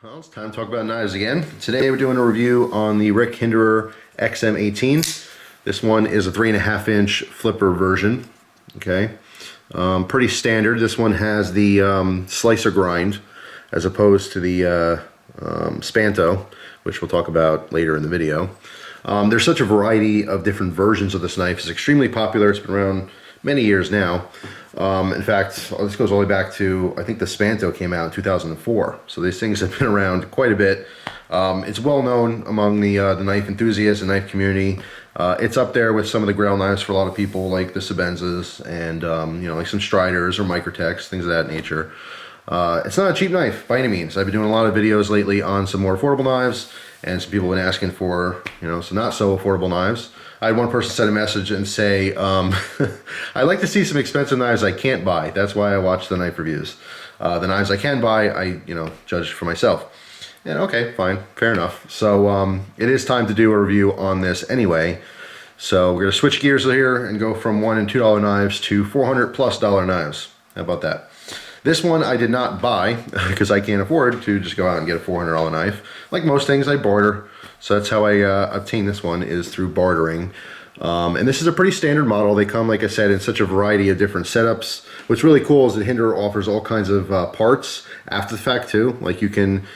Well, it's time to talk about knives again. Today we're doing a review on the Hinderer XM-18. This one is a 3.5-inch flipper version. Okay, pretty standard. This one has the slicer grind as opposed to the Spanto, which we'll talk about later in the video. There's such a variety of different versions of this knife. It's extremely popular. It's been around many years now. In fact, this goes all the way back to, I think the Spanto came out in 2004. So these things have been around quite a bit. It's well known among the knife enthusiasts and knife community. It's up there with some of the grail knives for a lot of people, like the Sebenzas and like some Striders or Microtechs, things of that nature. It's not a cheap knife by any means. I've been doing a lot of videos lately on some more affordable knives, and some people have been asking for, some not so affordable knives. I had one person send a message and say, I'd like to see some expensive knives I can't buy. That's why I watch the knife reviews. The knives I can buy, I judge for myself. And okay, fine, fair enough. So it is time to do a review on this anyway. So we're gonna switch gears here and go from $1 and $2 knives to $400+ knives. How about that? This one I did not buy because I can't afford to just go out and get a $400 knife. Like most things, I barter. So that's how I obtained this one, is through bartering. And this is a pretty standard model. They come, like I said, in such a variety of different setups. What's really cool is that Hinderer offers all kinds of parts after the fact too. Like you can,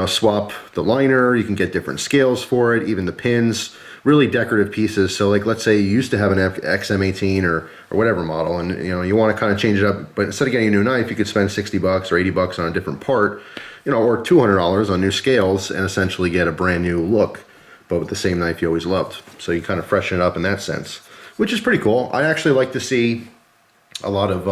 swap the liner, you can get different scales for it, even the pins, really decorative pieces. So like, let's say you used to have an XM-18 or whatever model, and you want to kind of change it up, but instead of getting a new knife, you could spend 60 bucks or 80 bucks on a different part, or $200 on new scales, and essentially get a brand new look, but with the same knife you always loved. So you kind of freshen it up in that sense, which is pretty cool. I actually like to see a lot of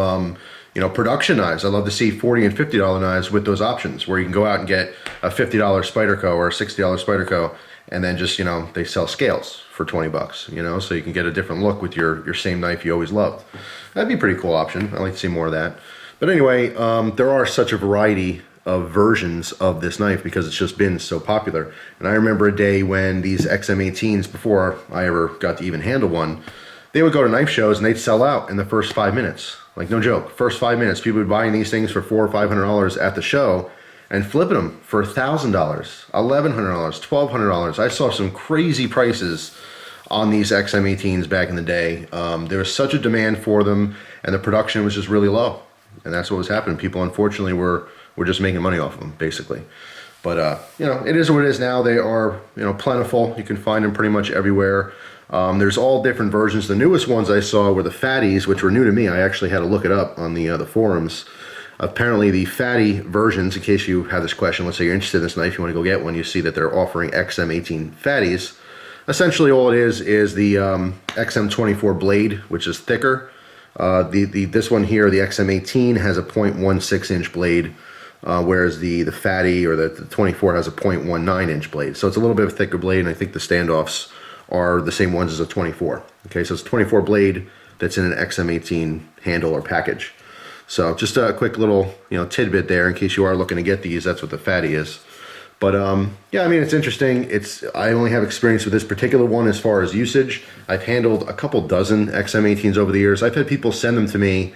production knives. I love to see $40 and $50 knives with those options, where you can go out and get a $50 Spyderco or a $60 Spyderco, and then just they sell scales for 20 bucks, so you can get a different look with your same knife you always loved. That'd be a pretty cool option. I'd like to see more of that. But anyway, there are such a variety of versions of this knife because it's just been so popular. And I remember a day when these XM-18s, before I ever got to even handle one, they would go to knife shows and they'd sell out in the first 5 minutes. Like, no joke, first 5 minutes, people would be buying these things for $400 or $500 at the show and flipping them for $1,000, $1,100, $1,200. I saw some crazy prices on these XM-18s back in the day. There was such a demand for them, and the production was just really low. And that's what was happening. People, unfortunately, were just making money off of them, basically. But, it is what it is now. They are, plentiful. You can find them pretty much everywhere. There's all different versions. The newest ones I saw were the fatties, which were new to me. I actually had to look it up on the forums. Apparently the fatty versions, in case you have this question, let's say you're interested in this knife, you want to go get one, you see that they're offering XM-18 fatties. Essentially all it is the XM-24 blade, which is thicker. This one here, the XM-18, has a 0.16 inch blade, whereas the fatty or the 24 has a 0.19 inch blade. So it's a little bit of a thicker blade, and I think the standoffs are the same ones as a 24. Okay, so it's a 24 blade that's in an XM-18 handle or package. So just a quick little tidbit there in case you are looking to get these. That's what the fatty is. But yeah, I mean, it's interesting. I only have experience with this particular one as far as usage. I've handled a couple dozen XM-18s over the years. I've had people send them to me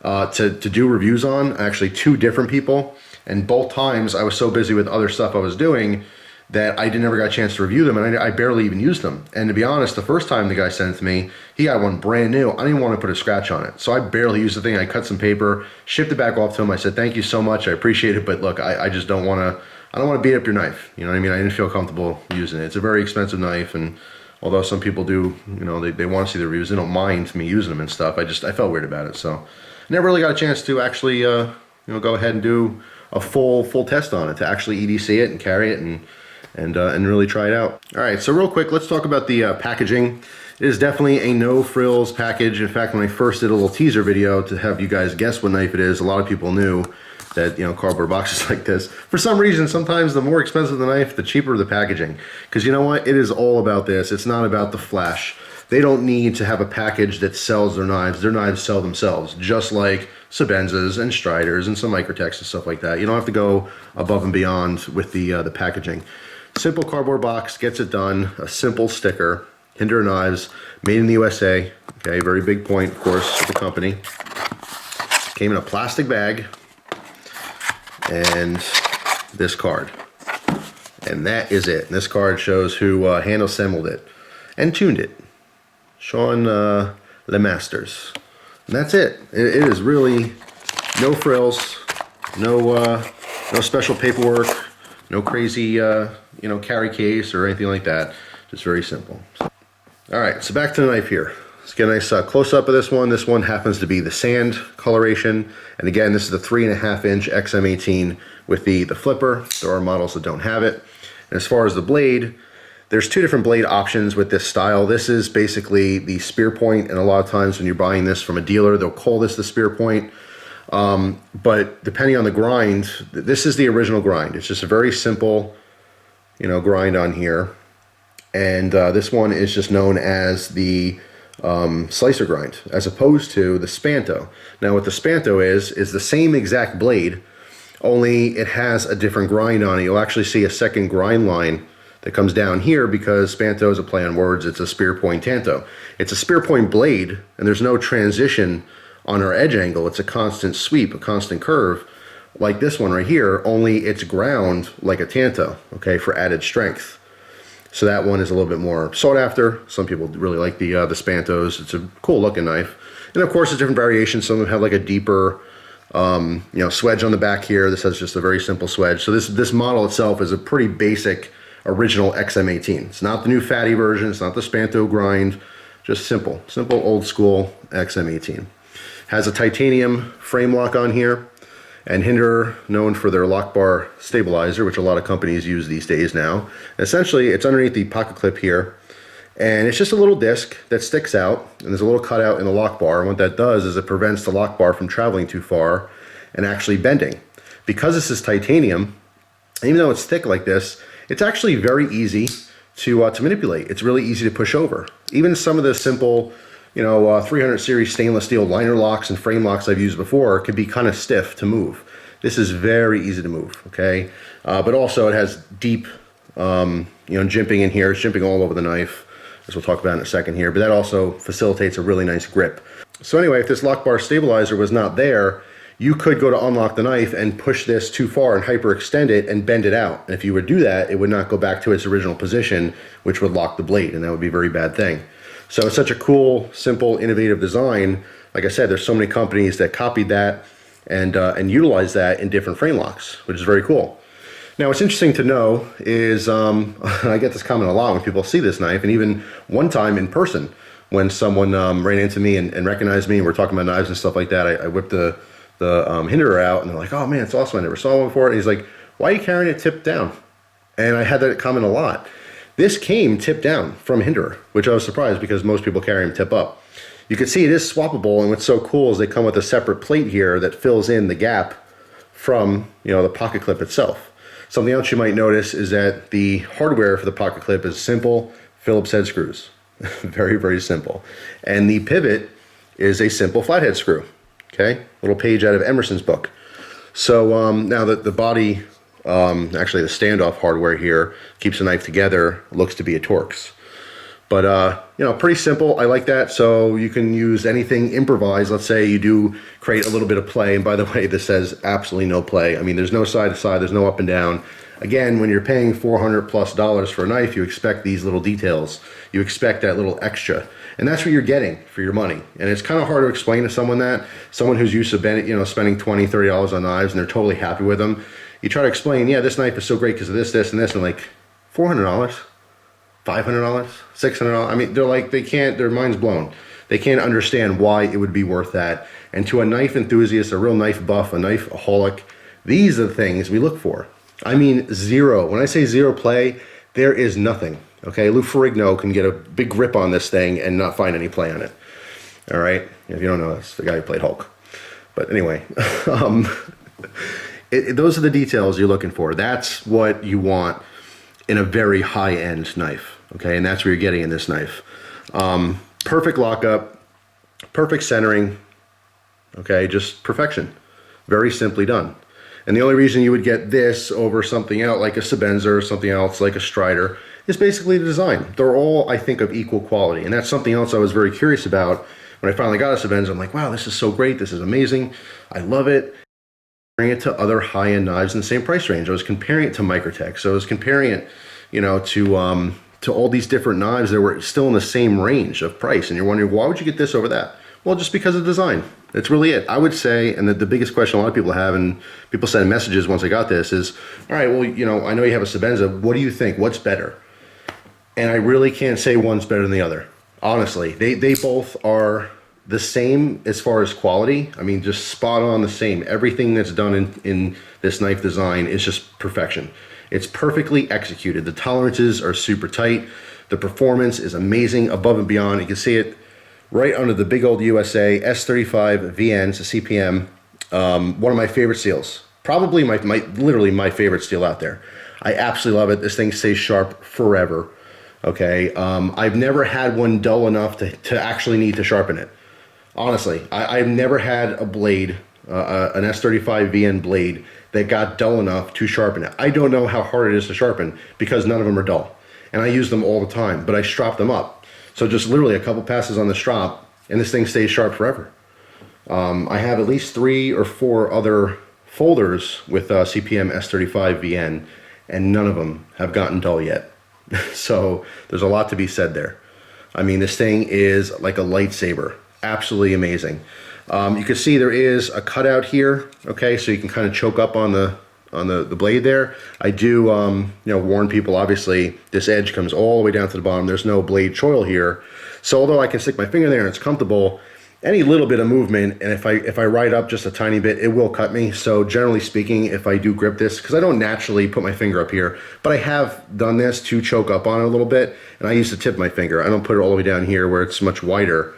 to do reviews on, actually 2 different people, and both times I was so busy with other stuff I was doing that I never got a chance to review them, and I barely even used them. And to be honest, the first time the guy sent it to me, he got one brand new. I didn't want to put a scratch on it, so I barely used the thing. I cut some paper, shipped it back off to him. I said, thank you so much, I appreciate it, but look, I just don't want to beat up your knife. You know what I mean? I didn't feel comfortable using it. It's a very expensive knife, and although some people do, they want to see the reviews, they don't mind me using them and stuff. I felt weird about it, so I never really got a chance to actually, go ahead and do a full test on it, to actually EDC it and carry it and really try it out. All right, so real quick, let's talk about the packaging. It is definitely a no frills package. In fact, when I first did a little teaser video to have you guys guess what knife it is, a lot of people knew that, cardboard boxes like this. For some reason, sometimes the more expensive the knife, the cheaper the packaging. Because you know what? It is all about this. It's not about the flash. They don't need to have a package that sells their knives. Their knives sell themselves, just like Sebenzas and Striders and some Microtechs and stuff like that. You don't have to go above and beyond with the packaging. Simple cardboard box gets it done. A simple sticker. Hinderer knives, made in the USA. Okay, very big point, of course, for the company. Came in a plastic bag and this card. And that is it. And this card shows who hand assembled it and tuned it. Sean Lemasters. And that's it. It is really no frills, no special paperwork, no crazy carry case or anything like that. Just very simple. All right, so back to the knife here. Let's get a nice close-up of this one. This one happens to be the sand coloration. And again, this is the 3.5-inch XM-18 with the flipper. There are models that don't have it. And as far as the blade, there's two different blade options with this style. This is basically the Spearpoint, and a lot of times when you're buying this from a dealer, they'll call this the Spearpoint. But depending on the grind, this is the original grind. It's just a very simple, grind on here. And this one is just known as the slicer grind, as opposed to the Spanto. Now what the Spanto is the same exact blade, only it has a different grind on it. You'll actually see a second grind line that comes down here because Spanto is a play on words. It's a Spearpoint Tanto. It's a Spearpoint blade, and there's no transition on our edge angle. It's a constant sweep, a constant curve, like this one right here, only it's ground like a Tanto, okay, for added strength. So that one is a little bit more sought after. Some people really like the Spantos. It's a cool looking knife. And of course, there's different variations. Some of them have like a deeper swedge on the back here. This has just a very simple swedge. So this model itself is a pretty basic original XM-18. It's not the new fatty version. It's not the Spanto grind. Just simple old school XM-18. Has a titanium frame lock on here, and Hinderer, known for their lock bar stabilizer, which a lot of companies use these days now. Essentially, it's underneath the pocket clip here, and it's just a little disc that sticks out, and there's a little cutout in the lock bar, and what that does is it prevents the lock bar from traveling too far and actually bending. Because this is titanium, even though it's thick like this, it's actually very easy to manipulate. It's really easy to push over. Even some of the simple 300 series stainless steel liner locks and frame locks I've used before can be kind of stiff to move. This is very easy to move, okay? But also it has deep, jimping in here. It's jimping all over the knife, as we'll talk about in a second here, but that also facilitates a really nice grip. So anyway, if this lock bar stabilizer was not there, you could go to unlock the knife and push this too far and hyperextend it and bend it out. And if you would do that, it would not go back to its original position, which would lock the blade, and that would be a very bad thing. So it's such a cool, simple, innovative design. Like I said, there's so many companies that copied that and utilize that in different frame locks, which is very cool. Now, what's interesting to know is, I get this comment a lot when people see this knife, and even one time in person, when someone ran into me and recognized me, and we're talking about knives and stuff like that, I whipped the Hinderer out, and they're like, "Oh man, it's awesome, I never saw one before." And he's like, "Why are you carrying it tipped down?" And I had that comment a lot. This came tipped down from Hinderer, which I was surprised because most people carry them tip up. You can see it is swappable, and what's so cool is they come with a separate plate here that fills in the gap from the pocket clip itself. Something else you might notice is that the hardware for the pocket clip is simple Phillips head screws. Very, very simple. And the pivot is a simple flathead screw. Okay, little page out of Emerson's book. So now that the body, actually the standoff hardware here keeps the knife together, looks to be a Torx. But pretty simple. I like that. So you can use anything improvised. Let's say you do create a little bit of play. And by the way, this says absolutely no play. I mean, there's no side to side. There's no up and down. Again, when you're paying $400+ for a knife, you expect these little details. You expect that little extra. And that's what you're getting for your money. And it's kind of hard to explain to someone who's used to spending $20, $30 on knives and they're totally happy with them. You try to explain, yeah, this knife is so great because of this, this, and this, and like, $400, $500, $600. I mean, their mind's blown. They can't understand why it would be worth that. And to a knife enthusiast, a real knife buff, a knife-aholic, these are the things we look for. I mean, zero. When I say zero play, there is nothing. Okay, Lou Ferrigno can get a big grip on this thing and not find any play on it. All right, if you don't know, it's the guy who played Hulk. But anyway, those are the details you're looking for. That's what you want in a very high-end knife. Okay, and that's what you're getting in this knife. Perfect lockup, perfect centering. Okay, just perfection. Very simply done. And the only reason you would get this over something else, like a Sebenza or something else, like a Strider, is basically the design. They're all, I think, of equal quality. And that's something else I was very curious about when I finally got a Sebenza. I'm like, wow, this is so great. This is amazing. I love it. comparing it to other high-end knives in the same price range. I was comparing it to Microtech. So I was comparing it, you know, to all these different knives that were still in the same range of price. And you're wondering, why would you get this over that? Well, just because of design. That's really it. I would say, and the biggest question a lot of people have, and people send messages once I got this, is, all right, well, you know, I know you have a Sebenza. What do you think? What's better? And I really can't say one's better than the other. Honestly, they both are the same as far as quality. I mean, just spot on the same. Everything that's done in this knife design is just perfection. It's perfectly executed. The tolerances are super tight. The performance is amazing, above and beyond. You can see it right under the big old USA S35 VN, it's a CPM. One of my favorite steels. Probably literally my favorite steel out there. I absolutely love it. This thing stays sharp forever. Okay, I've never had one dull enough to actually need to sharpen it. Honestly, I've never had a blade, an S35 VN blade, that got dull enough to sharpen it. I don't know how hard it is to sharpen because none of them are dull. And I use them all the time, but I strop them up. So just literally a couple passes on the strop and this thing stays sharp forever. I have at least 3 or 4 other folders with CPM S35 VN, and none of them have gotten dull yet. So there's a lot to be said there. I mean, this thing is like a lightsaber. Absolutely amazing. You can see there is a cutout here, okay, so you can kind of choke up on the blade there. I do you know, warn people, obviously this edge comes all the way down to the bottom. There's no blade choil here. So although I can stick my finger there and it's comfortable, any little bit of movement, and if I ride up just a tiny bit, it will cut me. So generally speaking, if I do grip this, because I don't naturally put my finger up here, but I have done this to choke up on it a little bit, and I use the tip of my finger. I don't put it all the way down here where it's much wider.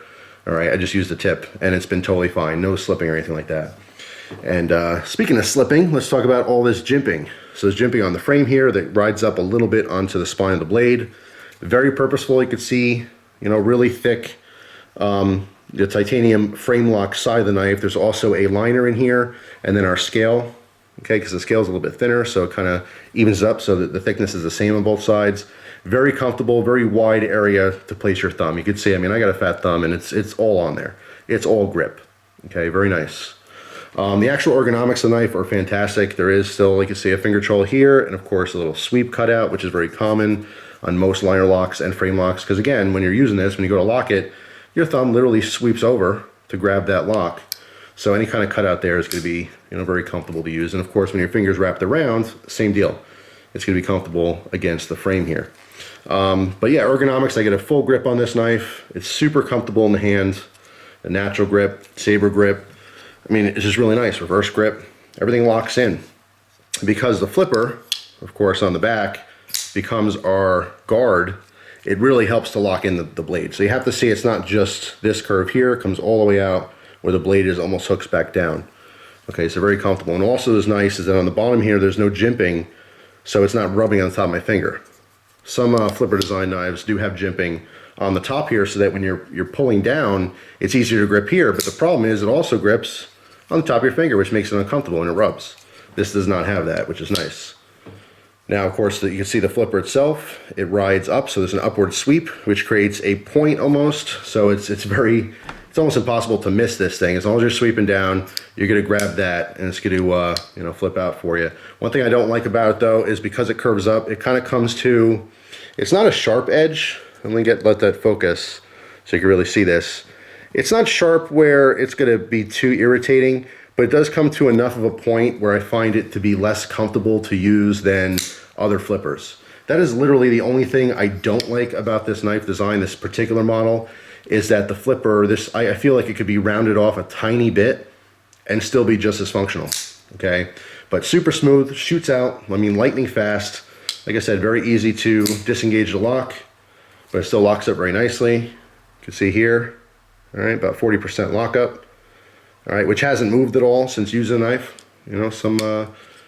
All right, I just use the tip, and it's been totally fine. No slipping or anything like that. And speaking of slipping, let's talk about all this jimping. So there's jimping on the frame here that rides up a little bit onto the spine of the blade. Very purposeful. You could see, you know, really thick the titanium frame lock side of the knife. There's also a liner in here, and then our scale, okay, because the scale is a little bit thinner, so it kind of evens up so that the thickness is the same on both sides. Very comfortable, very wide area to place your thumb. You can see, I mean, I got a fat thumb, and it's all on there. It's all grip. Okay, very nice. The actual ergonomics of the knife are fantastic. There is still, like you see, a finger choil here, and of course a little sweep cutout, which is very common on most liner locks and frame locks, because again, when you're using this, when you go to lock it, your thumb literally sweeps over to grab that lock. So any kind of cutout there is going to be, you know, very comfortable to use. And of course, when your finger's wrapped around, same deal. It's going to be comfortable against the frame here. But yeah, ergonomics, I get a full grip on this knife. It's super comfortable in the hand. A natural grip, saber grip. I mean, it's just really nice. Reverse grip. Everything locks in. Because the flipper, of course, on the back becomes our guard, it really helps to lock in the blade. So you have to see it's not just this curve here. It comes all the way out where the blade is almost hooks back down. Okay, so very comfortable. And also is nice is that on the bottom here, there's no jimping, so it's not rubbing on the top of my finger. Some flipper design knives do have jimping on the top here so that when you're pulling down, it's easier to grip here. But the problem is it also grips on the top of your finger, which makes it uncomfortable when it rubs. This does not have that, which is nice. Now, of course, you can see the flipper itself. It rides up, so there's an upward sweep, which creates a point almost. So it's almost impossible to miss this thing. As long as you're sweeping down, you're going to grab that, and it's going to you know, flip out for you. One thing I don't like about it though is because it curves up, it kind of comes to, it's not a sharp edge. Let me let that focus so you can really see this. It's not sharp where it's going to be too irritating, but it does come to enough of a point where I find it to be less comfortable to use than other flippers. That is literally the only thing I don't like about this knife design, this particular model, is that the flipper, I feel like it could be rounded off a tiny bit and still be just as functional, okay? But super smooth, shoots out, I mean, lightning fast. Like I said, very easy to disengage the lock, but it still locks up very nicely. You can see here, all right, about 40% lockup. All right, which hasn't moved at all since using the knife. You know, some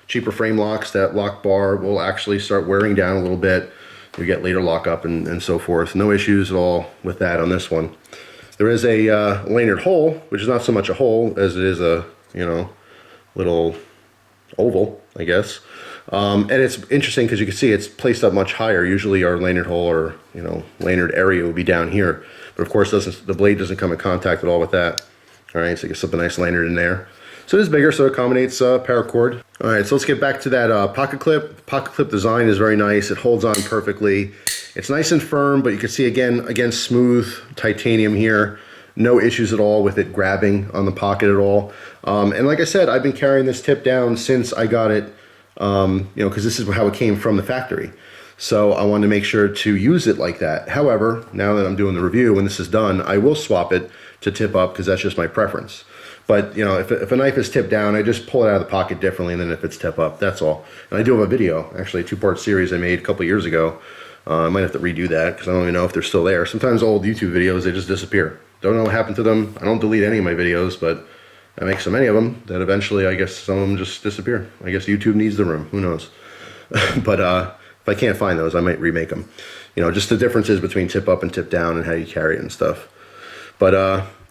cheaper frame locks, that lock bar will actually start wearing down a little bit. You get later lockup and so forth. No issues at all with that on this one. There is a lanyard hole, which is not so much a hole as it is a, you know, little oval, I guess. And it's interesting because you can see it's placed up much higher. Usually our lanyard hole or, you know, lanyard area would be down here. But of course, the blade doesn't come in contact at all with that. All right, so you can slip a nice lanyard in there. So it is bigger, so it accommodates paracord. All right, so let's get back to that pocket clip. The pocket clip design is very nice. It holds on perfectly. It's nice and firm, but you can see again smooth titanium here. No issues at all with it grabbing on the pocket at all. And like I said, I've been carrying this tip down since I got it, you know, because this is how it came from the factory. So I wanted to make sure to use it like that. However, now that I'm doing the review, when this is done, I will swap it to tip up because that's just my preference. But, you know, if a knife is tipped down, I just pull it out of the pocket differently than if it's tip up, that's all. And I do have a video, actually a 2-part series I made a couple years ago. I might have to redo that because I don't even know if they're still there. Sometimes old YouTube videos, they just disappear. Don't know what happened to them. I don't delete any of my videos, but I make so many of them that eventually I guess some of them just disappear. I guess YouTube needs the room, who knows. But if I can't find those, I might remake them. You know, just the differences between tip up and tip down and how you carry it and stuff. But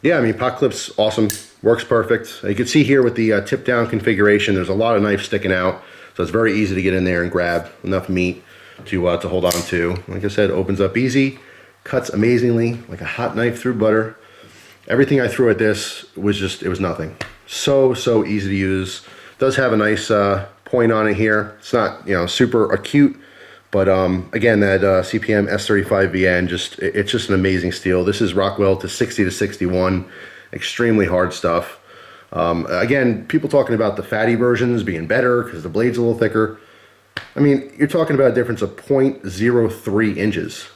yeah, I mean, pocket clip's awesome. Works perfect. You can see here with the tip down configuration, there's a lot of knife sticking out. So it's very easy to get in there and grab enough meat to hold on to. Like I said, opens up easy, cuts amazingly, like a hot knife through butter. Everything I threw at this was just, it was nothing. So easy to use. Does have a nice point on it here. It's not, you know, super acute, but again, that CPM S35VN, it's just an amazing steel. This is Rockwell to 60 to 61, extremely hard stuff. Again, people talking about the fatty versions being better because the blade's a little thicker. I mean, you're talking about a difference of 0.03 inches.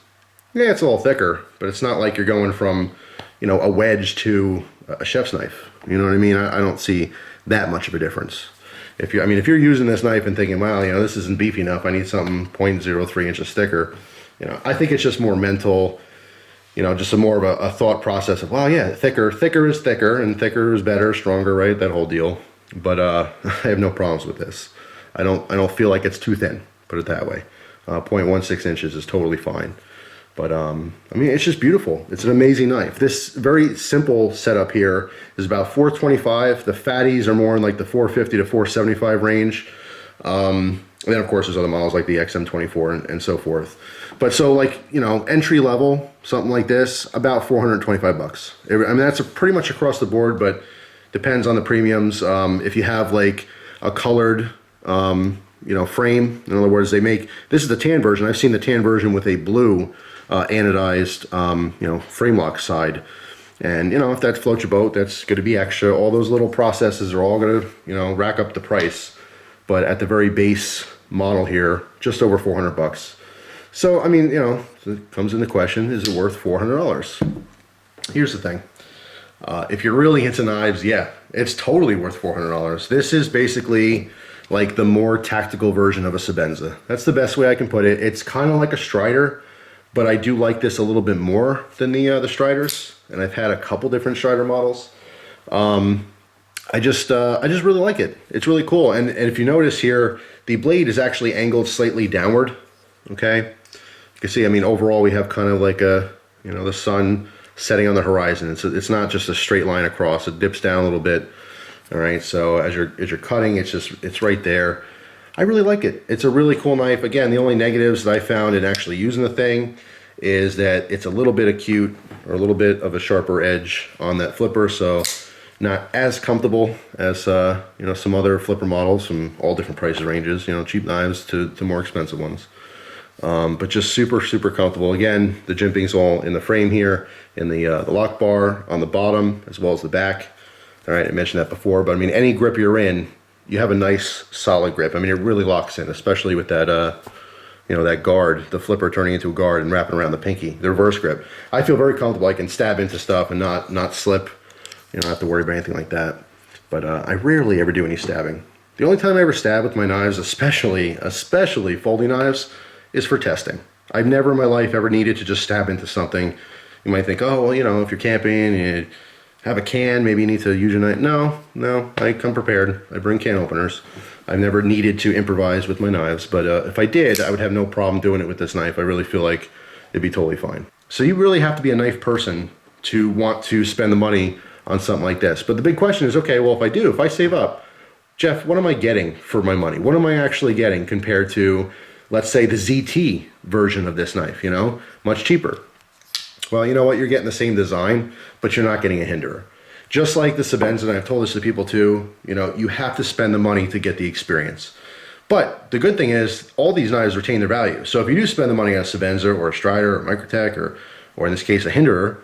Yeah, it's a little thicker, but it's not like you're going from, you know, a wedge to a chef's knife. You know what I mean? I don't see that much of a difference. If you're using this knife and thinking, wow, you know, this isn't beefy enough, I need something 0.03 inches thicker, you know, I think it's just more mental, you know, just more of a thought process of, well, yeah, thicker is thicker, and thicker is better, stronger, right? That whole deal. But I have no problems with this. I don't feel like it's too thin, put it that way. 0.16 inches is totally fine. But I mean, it's just beautiful. It's an amazing knife. This very simple setup here is about $425. The fatties are more in like the $450 to $475 range. And then of course there's other models like the XM-18 and so forth. But so, like, you know, entry level, something like this, about 425 bucks. I mean, that's pretty much across the board, but depends on the premiums. If you have like a colored, you know, frame, in other words, they make, this is the tan version. I've seen the tan version with a blue anodized, you know, frame lock side. And, you know, if that floats your boat, that's going to be extra. All those little processes are all going to, you know, rack up the price. But at the very base model here, just over 400 bucks. So, I mean, you know, it comes into question, is it worth $400? Here's the thing. If you're really into knives, yeah, it's totally worth $400. This is basically like the more tactical version of a Sebenza. That's the best way I can put it. It's kind of like a Strider, but I do like this a little bit more than the Striders. And I've had a couple different Strider models. I just really like it. It's really cool. And if you notice here, the blade is actually angled slightly downward. Okay, you can see, I mean, overall we have kind of like a, you know, the sun setting on the horizon. It's not just a straight line across. It dips down a little bit. All right, so as you're cutting, it's right there. I really like it. It's a really cool knife. Again, the only negatives that I found in actually using the thing is that it's a little bit acute, or a little bit of a sharper edge on that flipper, so not as comfortable as you know, some other flipper models from all different price ranges, you know, cheap knives to more expensive ones. But just super comfortable. Again, the jimping's all in the frame here, in the lock bar on the bottom as well as the back. All right, I mentioned that before, but I mean, any grip you're in, you have a nice solid grip. I mean, it really locks in, especially with that you know, that guard, the flipper turning into a guard and wrapping around the pinky, the reverse grip. I feel very comfortable. I can stab into stuff and not slip. You don't have to worry about anything like that. But I rarely ever do any stabbing. The only time I ever stab with my knives, especially folding knives, is for testing. I've never in my life ever needed to just stab into something. You might think, oh, well, you know, if you're camping, you have a can, maybe you need to use your knife. No, I come prepared. I bring can openers. I've never needed to improvise with my knives, but if I did, I would have no problem doing it with this knife. I really feel like it'd be totally fine. So you really have to be a knife person to want to spend the money on something like this. But the big question is, okay, well, if I save up, Jeff, what am I getting for my money? What am I actually getting compared to, let's say, the ZT version of this knife, you know, much cheaper? Well, you know what? You're getting the same design, but you're not getting a Hinderer. Just like the Sebenza, and I've told this to people too, you know, you have to spend the money to get the experience. But the good thing is all these knives retain their value. So if you do spend the money on a Sebenza or a Strider or Microtech or in this case a Hinderer,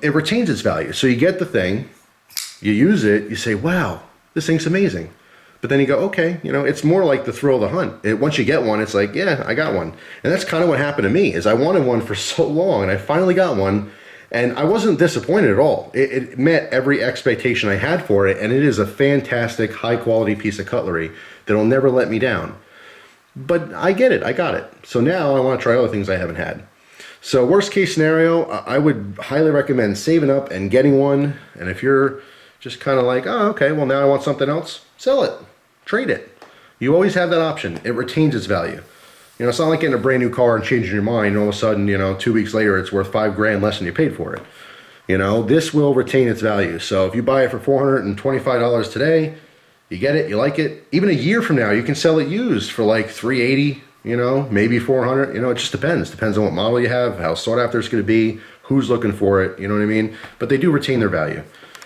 it retains its value. So you get the thing, you use it, you say, wow, this thing's amazing. But then you go, okay, you know, it's more like the thrill of the hunt. Once you get one, it's like, yeah, I got one. And that's kind of what happened to me, is I wanted one for so long, and I finally got one, and I wasn't disappointed at all. It met every expectation I had for it, and it is a fantastic, high-quality piece of cutlery that'll never let me down. But I get it, I got it. So now I want to try other things I haven't had. So worst case scenario, I would highly recommend saving up and getting one. And if you're just kind of like, oh, okay, well now I want something else, sell it. Trade it. You always have that option. It retains its value. You know, it's not like getting a brand new car and changing your mind, and all of a sudden, you know, 2 weeks later, it's worth $5,000 less than you paid for it. You know, this will retain its value. So if you buy it for $425 today, you get it, you like it. Even a year from now, you can sell it used for like $380, you know, maybe $400. You know, it just depends. Depends on what model you have, how sought after it's going to be, who's looking for it. You know what I mean? But they do retain their value.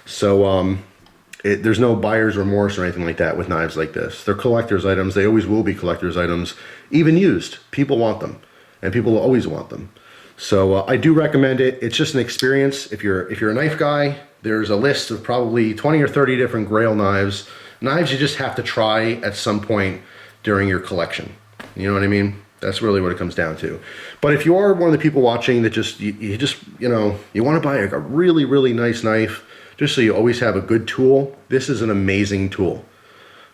So, there's no buyer's remorse or anything like that with knives like this. They're collector's items. They always will be collector's items, even used. People want them, and people will always want them. So I do recommend it. It's just an experience. If you're a knife guy, there's a list of probably 20 or 30 different Grail knives. Knives you just have to try at some point during your collection. You know what I mean? That's really what it comes down to. But if you are one of the people watching that you know, you want to buy a really, really nice knife, just so you always have a good tool, this is an amazing tool.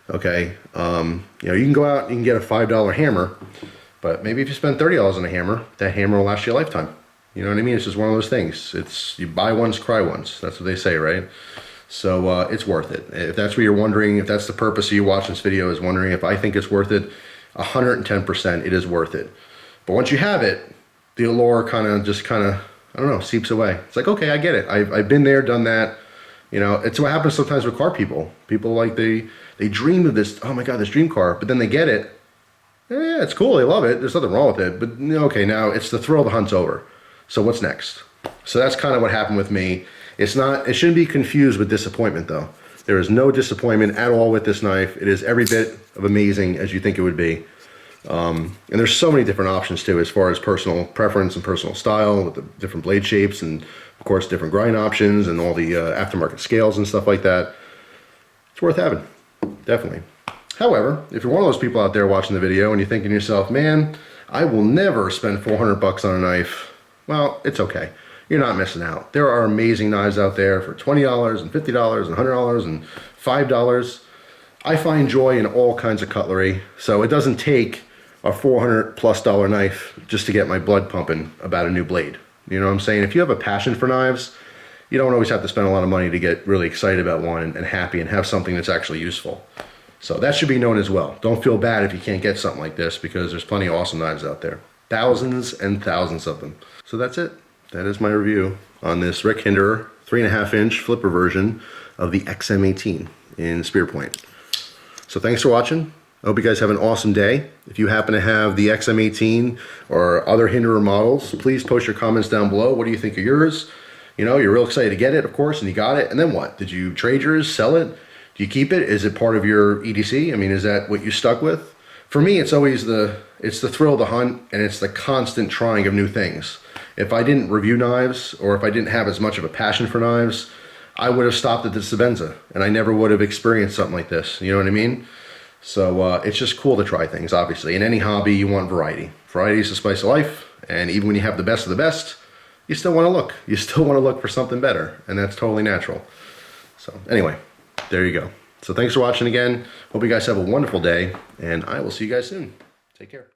Okay, you know, you can go out and you can get a $5 hammer, but maybe if you spend $30 on a hammer, that hammer will last you a lifetime. You know what I mean? It's just one of those things. It's, you buy once, cry once. That's what they say, right? So it's worth it. If that's what you're wondering, if that's the purpose of you watching this video, is wondering if I think it's worth it, 110% it is worth it. But once you have it, the allure kind of, I don't know, seeps away. It's like, okay, I get it. I've been there, done that. You know, it's what happens sometimes with car people. People like, they dream of this, oh my God, this dream car, but then they get it. Yeah, it's cool, they love it, there's nothing wrong with it, but okay, now it's the thrill of the hunt's over. So what's next? So that's kind of what happened with me. It shouldn't be confused with disappointment though. There is no disappointment at all with this knife. It is every bit of amazing as you think it would be. And there's so many different options too, as far as personal preference and personal style, with the different blade shapes and of course different grind options and all the aftermarket scales and stuff like that. It's worth having, definitely. However, if you're one of those people out there watching the video and you're thinking to yourself, man, I will never spend 400 bucks on a knife, well, it's okay. You're not missing out. There are amazing knives out there for $20 and $50 and $100 and $5. I find joy in all kinds of cutlery, so it doesn't take a $400+ knife just to get my blood pumping about a new blade. You know what I'm saying? If you have a passion for knives, you don't always have to spend a lot of money to get really excited about one and happy and have something that's actually useful. So that should be known as well. Don't feel bad if you can't get something like this, because there's plenty of awesome knives out there. Thousands and thousands of them. So that's it. That is my review on this Rick Hinderer 3.5-inch flipper version of the XM-18 in Spearpoint. So thanks for watching. I hope you guys have an awesome day. If you happen to have the XM-18 or other Hinderer models, please post your comments down below. What do you think of yours? You know, you're real excited to get it, of course, and you got it. And then what? Did you trade yours, sell it? Do you keep it? Is it part of your EDC? I mean, is that what you stuck with? For me, it's always the thrill of the hunt, and it's the constant trying of new things. If I didn't review knives, or if I didn't have as much of a passion for knives, I would have stopped at the Sebenza, and I never would have experienced something like this. You know what I mean? So it's just cool to try things, obviously. In any hobby, you want variety. Variety is the spice of life, and even when you have the best of the best, you still want to look. You still want to look for something better, and that's totally natural. So anyway, there you go. So thanks for watching again. Hope you guys have a wonderful day, and I will see you guys soon. Take care.